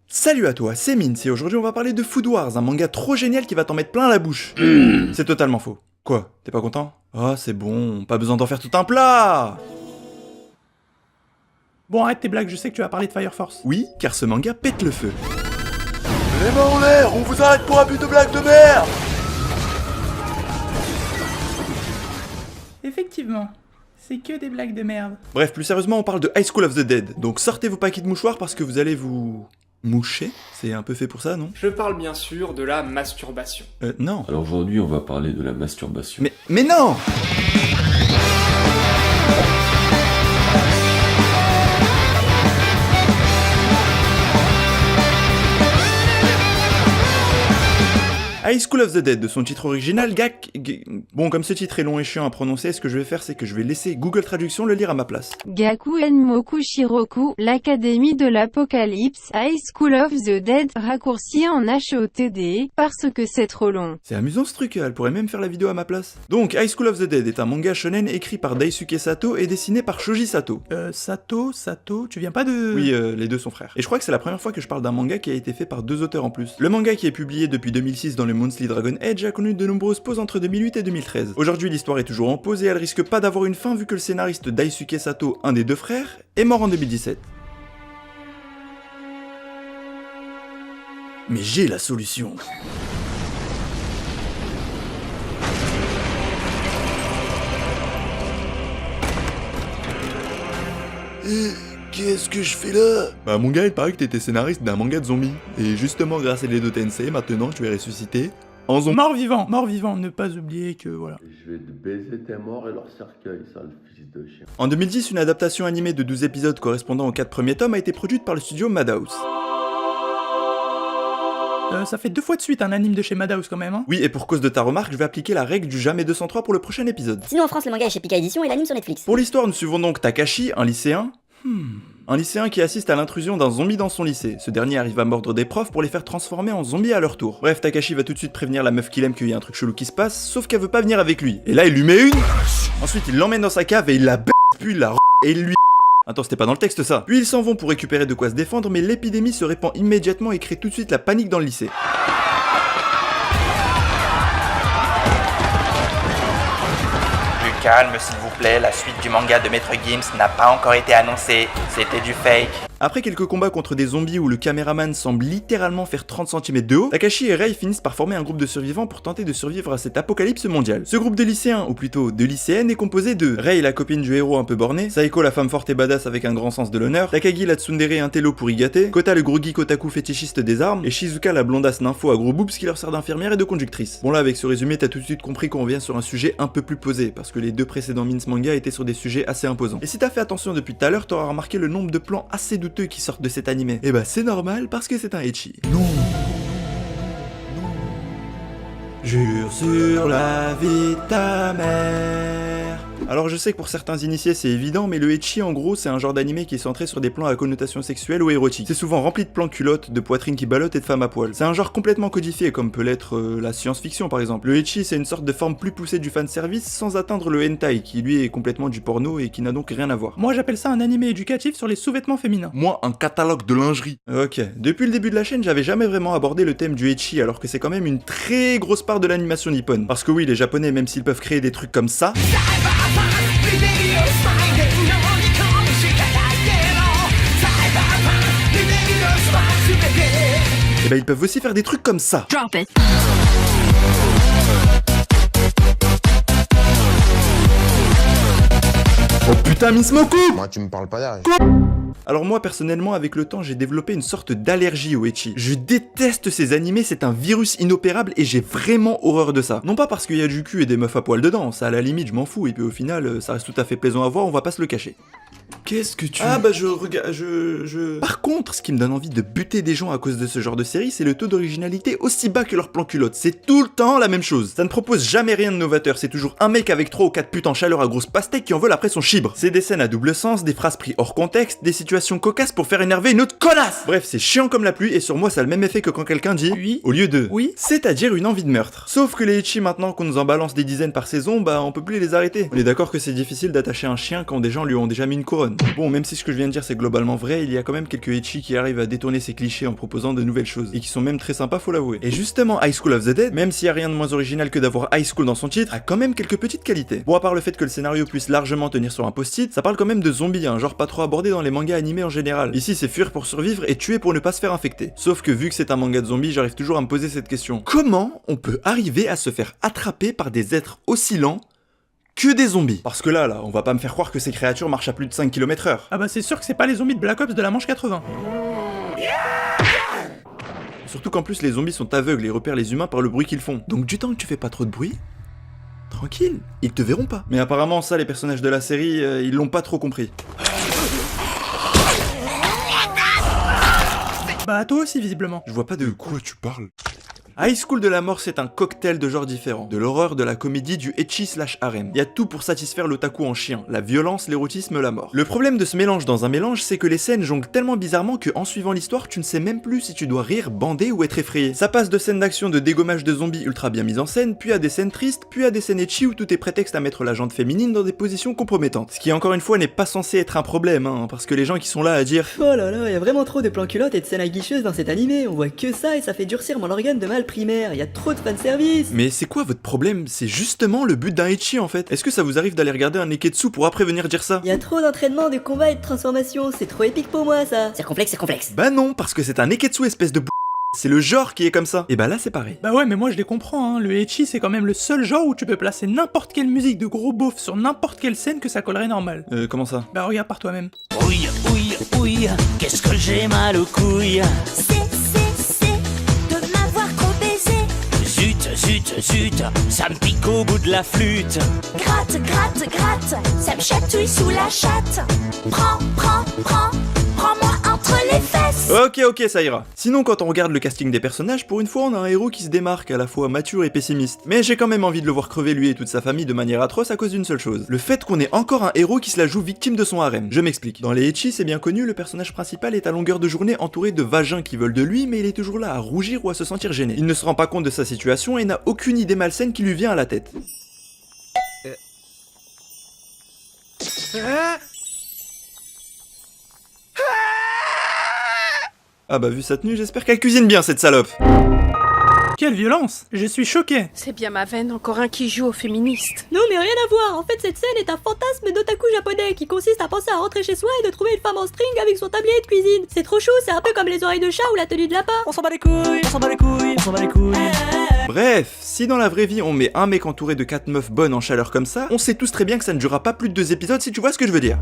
Salut à toi, c'est Mince et aujourd'hui on va parler de Food Wars, un manga trop génial qui va t'en mettre plein la bouche. C'est totalement faux. Quoi, t'es pas content? Ah c'est bon, pas besoin d'en faire tout un plat. Bon, arrête tes blagues, je sais que tu vas parler de Fire Force. Oui, car ce manga pète le feu. Les mains en l'air, on vous arrête pour un but de blague de merde. Effectivement, c'est que des blagues de merde. Bref, plus sérieusement, on parle de High School of the Dead. Donc sortez vos paquets de mouchoirs parce que vous allez vous... moucher? C'est un peu fait pour ça, non? Je parle bien sûr de la masturbation. Non. Alors aujourd'hui, on va parler de la masturbation. Mais non! High School of the Dead, de son titre original, Bon, comme ce titre est long et chiant à prononcer, ce que je vais faire, c'est que je vais laisser Google Traduction le lire à ma place. Gakuen-moku Shiroku, l'Académie de l'Apocalypse, High School of the Dead, raccourci en HOTD, parce que c'est trop long. C'est amusant ce truc, elle pourrait même faire la vidéo à ma place. Donc, High School of the Dead est un manga shonen écrit par Daisuke Sato et dessiné par Shoji Sato. Sato, tu viens pas de... Oui, les deux sont frères. Et je crois que c'est la première fois que je parle d'un manga qui a été fait par deux auteurs en plus. Le manga qui est publié depuis 2006 dans le Monthly Dragon Age a connu de nombreuses pauses entre 2008 et 2013. Aujourd'hui, l'histoire est toujours en pause et elle risque pas d'avoir une fin vu que le scénariste Daisuke Sato, un des deux frères, est mort en 2017. Mais j'ai la solution. Qu'est-ce que je fais là? Bah mon gars, il paraît que t'étais scénariste d'un manga de zombies. Et justement grâce à l'Edo Tensei, maintenant tu es ressuscité en zombie. Mort vivant, ne pas oublier que voilà. Je vais te baiser tes morts et leur cercueil, sale fils de chien. En 2010, une adaptation animée de 12 épisodes correspondant aux 4 premiers tomes a été produite par le studio Madhouse. Ça fait 2 fois de suite un anime de chez Madhouse quand même, hein. Oui, et pour cause de ta remarque, je vais appliquer la règle du jamais 203 pour le prochain épisode. Sinon en France le manga est chez Pika Édition et l'anime sur Netflix. Pour l'histoire, nous suivons donc Takashi, un lycéen. Un lycéen qui assiste à l'intrusion d'un zombie dans son lycée. Ce dernier arrive à mordre des profs pour les faire transformer en zombies à leur tour. Bref, Takashi va tout de suite prévenir la meuf qu'il aime qu'il y a un truc chelou qui se passe, sauf qu'elle veut pas venir avec lui. Et là, il lui met une. Ensuite, il l'emmène dans sa cave et il la baisse, puis il la et il lui... Attends, c'était pas dans le texte ça. Puis ils s'en vont pour récupérer de quoi se défendre, mais l'épidémie se répand immédiatement et crée tout de suite la panique dans le lycée. Calme s'il vous plaît, la suite du manga de Maître Gims n'a pas encore été annoncée, c'était du fake. Après quelques combats contre des zombies où le caméraman semble littéralement faire 30 cm de haut, Takashi et Rei finissent par former un groupe de survivants pour tenter de survivre à cet apocalypse mondial. Ce groupe de lycéens, ou plutôt de lycéennes, est composé de Rei, la copine du héros un peu borné, Saeko, la femme forte et badass avec un grand sens de l'honneur, Takagi, la tsundere, un télo pour y gâter, Kota, le gros geek otaku fétichiste des armes, et Shizuka, la blondasse nympho à gros boobs qui leur sert d'infirmière et de conductrice. Bon là, avec ce résumé, t'as tout de suite compris qu'on revient sur un sujet un peu plus posé, parce que les deux précédents Mince manga étaient sur des sujets assez imposants. Et si t'as fait attention depuis tout à l'heure, t'auras remarqué le nombre de plans assez douteux qui sortent de cet animé. Et bah c'est normal parce que c'est un ecchi. Non. Jure sur la vie de ta mère. Alors je sais que pour certains initiés c'est évident, mais le ecchi en gros c'est un genre d'animé qui est centré sur des plans à connotation sexuelle ou érotique. C'est souvent rempli de plans culottes, de poitrines qui ballottent et de femmes à poil. C'est un genre complètement codifié comme peut l'être la science-fiction par exemple. Le ecchi c'est une sorte de forme plus poussée du fanservice sans atteindre le hentai qui lui est complètement du porno et qui n'a donc rien à voir. Moi j'appelle ça un animé éducatif sur les sous-vêtements féminins. Moi un catalogue de lingerie. Ok, depuis le début de la chaîne j'avais jamais vraiment abordé le thème du ecchi alors que c'est quand même une très grosse part de l'animation nippone. Parce que oui les japonais même s'ils peuvent créer des trucs comme ça... Et bah ils peuvent aussi faire des trucs comme ça. Drop it. Oh putain Miss Moku! Moi tu me parles pas derrière. Alors moi personnellement avec le temps j'ai développé une sorte d'allergie au ecchi. Je déteste ces animés, c'est un virus inopérable et j'ai vraiment horreur de ça. Non pas parce qu'il y a du cul et des meufs à poil dedans, ça à la limite je m'en fous et puis au final ça reste tout à fait plaisant à voir, on va pas se le cacher. Qu'est-ce que tu... Ah bah je regarde... Par contre, ce qui me donne envie de buter des gens à cause de ce genre de série, c'est le taux d'originalité aussi bas que leur plan culotte. C'est tout le temps la même chose. Ça ne propose jamais rien de novateur, c'est toujours un mec avec 3 ou 4 putes en chaleur à grosse pastèque qui en veulent après son chibre. C'est des scènes à double sens, des phrases prises hors contexte, des situations cocasses pour faire énerver une autre connasse. Bref, c'est chiant comme la pluie et sur moi ça a le même effet que quand quelqu'un dit Oui. au lieu de Oui. C'est-à-dire une envie de meurtre. Sauf que les ecchi maintenant qu'on nous en balance des dizaines par saison, bah on peut plus les arrêter. On est d'accord que c'est difficile d'attacher un chien quand des gens lui ont déjà mis une couronne. Bon, même si ce que je viens de dire c'est globalement vrai, il y a quand même quelques ecchi qui arrivent à détourner ces clichés en proposant de nouvelles choses, et qui sont même très sympas, faut l'avouer. Et justement, High School of the Dead, même s'il y a rien de moins original que d'avoir High School dans son titre, a quand même quelques petites qualités. Bon, à part le fait que le scénario puisse largement tenir sur un post-it, ça parle quand même de zombies, un genre pas trop abordé dans les mangas animés en général. Ici, c'est fuir pour survivre et tuer pour ne pas se faire infecter. Sauf que vu que c'est un manga de zombies, j'arrive toujours à me poser cette question. Comment on peut arriver à se faire attraper par des êtres aussi lents que des zombies? Parce que là, on va pas me faire croire que ces créatures marchent à plus de 5 km/h. Ah bah c'est sûr que c'est pas les zombies de Black Ops de la Manche 80. Surtout qu'en plus les zombies sont aveugles et repèrent les humains par le bruit qu'ils font. Donc du temps que tu fais pas trop de bruit, tranquille, ils te verront pas. Mais apparemment ça, les personnages de la série, ils l'ont pas trop compris. Bah toi aussi visiblement. Je vois pas de Quoi tu parles? High School de la mort, c'est un cocktail de genres différents. De l'horreur, de la comédie, du ecchi/harem. Y a tout pour satisfaire l'otaku en chien. La violence, l'érotisme, la mort. Le problème de ce mélange dans un mélange, c'est que les scènes jonglent tellement bizarrement que en suivant l'histoire, tu ne sais même plus si tu dois rire, bander ou être effrayé. Ça passe de scènes d'action de dégommage de zombies ultra bien mises en scène, puis à des scènes tristes, puis à des scènes ecchi où tout est prétexte à mettre la jante féminine dans des positions compromettantes. Ce qui encore une fois n'est pas censé être un problème, hein, parce que les gens qui sont là à dire Oh là là, y a vraiment trop de plans culottes et de scènes aguicheuses dans cet animé. On voit que ça et ça fait durcir mon organe de mâle primaire. Y a trop de fanservice. mais c'est quoi votre problème? C'est justement le but d'un ecchi en fait. Est-ce que ça vous arrive d'aller regarder un neketsu pour après venir dire ça? Y a trop d'entraînement, de combat et de transformation. C'est trop épique pour moi ça. C'est complexe, c'est complexe. Bah non, parce que c'est un neketsu espèce de c'est le genre qui est comme ça. Et bah là c'est pareil. Bah ouais mais moi je les comprends hein, le ecchi c'est quand même le seul genre où tu peux placer n'importe quelle musique de gros beauf sur n'importe quelle scène que ça collerait normal. Comment ça? Bah regarde par toi-même. Ouille, ouille, ouille, qu'est-ce que j'ai mal aux couilles. C'est de m'avoir trop baisé. Zut, zut, zut, ça me pique au bout de la flûte. Gratte, gratte, gratte, ça me chatouille sous la chatte. Prends-moi entre les fesses. Ok, ça ira. Sinon, quand on regarde le casting des personnages, pour une fois, on a un héros qui se démarque, à la fois mature et pessimiste. Mais j'ai quand même envie de le voir crever lui et toute sa famille de manière atroce à cause d'une seule chose. Le fait qu'on ait encore un héros qui se la joue victime de son harem. Je m'explique. Dans les ecchi, c'est bien connu, le personnage principal est à longueur de journée entouré de vagins qui veulent de lui, mais il est toujours là à rougir ou à se sentir gêné. Il ne se rend pas compte de sa situation et n'a aucune idée malsaine qui lui vient à la tête. Ah bah vu sa tenue, j'espère qu'elle cuisine bien cette salope. Quelle violence! Je suis choqué! C'est bien ma veine, encore un qui joue au féministe. Non mais rien à voir. En fait cette scène est un fantasme d'otaku japonais qui consiste à penser à rentrer chez soi et de trouver une femme en string avec son tablier de cuisine. C'est trop chou, c'est un peu comme les oreilles de chat ou la tenue de lapin. On s'en bat les couilles, on s'en bat les couilles, on s'en bat les couilles. Bref, si dans la vraie vie on met un mec entouré de 4 meufs bonnes en chaleur comme ça, on sait tous très bien que ça ne durera pas plus de 2 épisodes si tu vois ce que je veux dire.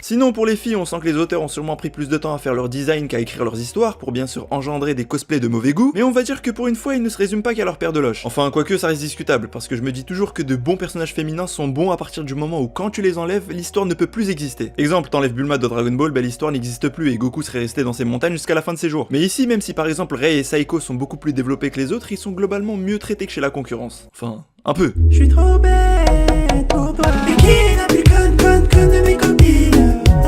Sinon pour les filles, on sent que les auteurs ont sûrement pris plus de temps à faire leur design qu'à écrire leurs histoires pour bien sûr engendrer des cosplays de mauvais goût, mais on va dire que pour une fois ils ne se résument pas qu'à leur paire de loches. Enfin quoique ça reste discutable, parce que je me dis toujours que de bons personnages féminins sont bons à partir du moment où quand tu les enlèves, l'histoire ne peut plus exister. Exemple, t'enlèves Bulma de Dragon Ball, bah l'histoire n'existe plus et Goku serait resté dans ses montagnes jusqu'à la fin de ses jours. Mais ici, même si par exemple Rei et Saiko sont beaucoup plus développés que les autres, ils sont globalement mieux traités que chez la concurrence. Enfin, un peu. Je suis trop bête pour toi. Et qui est la plus conne de mes copines?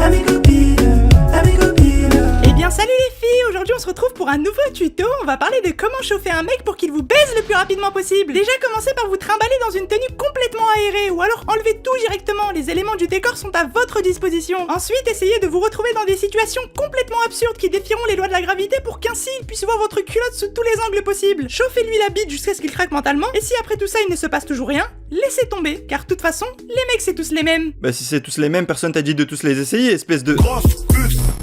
À mes copines, à mes copines. Eh bien salut les filles, aujourd'hui on se retrouve pour un nouveau tuto. On va parler de comment chauffer un mec pour qu'il vous baise le plus rapidement possible. Déjà commencez par vous trimballer dans une tenue complètement aérée ou alors enlevez tout directement, les éléments du décor sont à votre disposition. Ensuite essayez de vous retrouver dans des situations complètement absurdes qui défieront les lois de la gravité pour qu'ainsi il puisse voir votre culotte sous tous les angles possibles. Chauffez-lui la bite jusqu'à ce qu'il craque mentalement et si après tout ça il ne se passe toujours rien, laissez tomber car de toute façon les mecs c'est tous les mêmes. Bah si c'est tous les mêmes, personne t'a dit de tous les essayer, espèce de...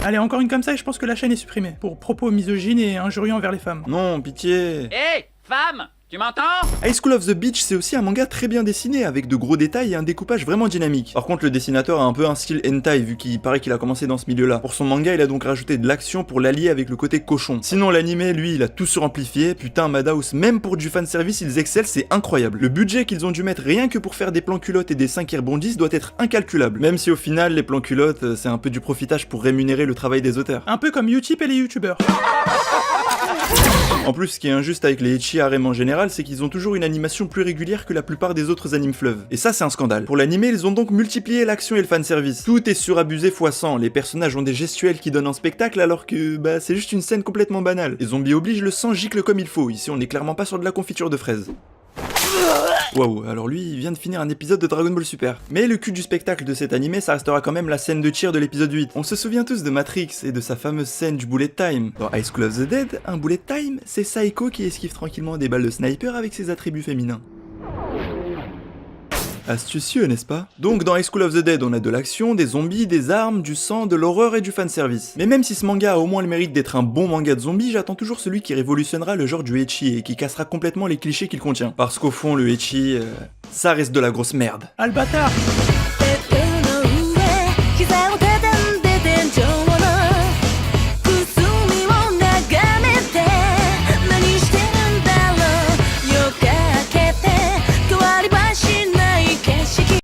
Allez encore une comme ça et je pense que la chaîne est supprimée pour propos misogynes et injurieux envers les femmes. Non, pitié. Hé, femme, Tu m'entends? High School of the Beach, c'est aussi un manga très bien dessiné, avec de gros détails et un découpage vraiment dynamique. Par contre, le dessinateur a un peu un style hentai, vu qu'il paraît qu'il a commencé dans ce milieu-là. Pour son manga, il a donc rajouté de l'action pour l'allier avec le côté cochon. Sinon, l'animé, lui, il a tout suramplifié. Putain, Madhouse, même pour du fanservice, ils excellent, c'est incroyable. Le budget qu'ils ont dû mettre rien que pour faire des plans culottes et des seins qui rebondissent doit être incalculable. Même si au final, les plans culottes, c'est un peu du profitage pour rémunérer le travail des auteurs. Un peu comme Utip et les youtubeurs. En plus, ce qui est injuste avec les ecchi harem en général, c'est qu'ils ont toujours une animation plus régulière que la plupart des autres animes fleuves. Et ça, c'est un scandale. Pour l'animé, ils ont donc multiplié l'action et le fanservice. Tout est surabusé x 100, les personnages ont des gestuels qui donnent un spectacle alors que, bah, c'est juste une scène complètement banale. Les zombies obligent, le sang gicle comme il faut, ici on est clairement pas sur de la confiture de fraises. Waouh, alors lui, il vient de finir un épisode de Dragon Ball Super. Mais le cul du spectacle de cet animé, ça restera quand même la scène de tir de l'épisode 8. On se souvient tous de Matrix et de sa fameuse scène du bullet time. Dans High School of the Dead, un bullet time, c'est Saeko qui esquive tranquillement des balles de sniper avec ses attributs féminins. Astucieux, n'est-ce pas? Donc dans High School of the Dead, on a de l'action, des zombies, des armes, du sang, de l'horreur et du fanservice. Mais même si ce manga a au moins le mérite d'être un bon manga de zombies, j'attends toujours celui qui révolutionnera le genre du ecchi et qui cassera complètement les clichés qu'il contient. Parce qu'au fond, le ecchi, ça reste de la grosse merde. Ah le bâtard!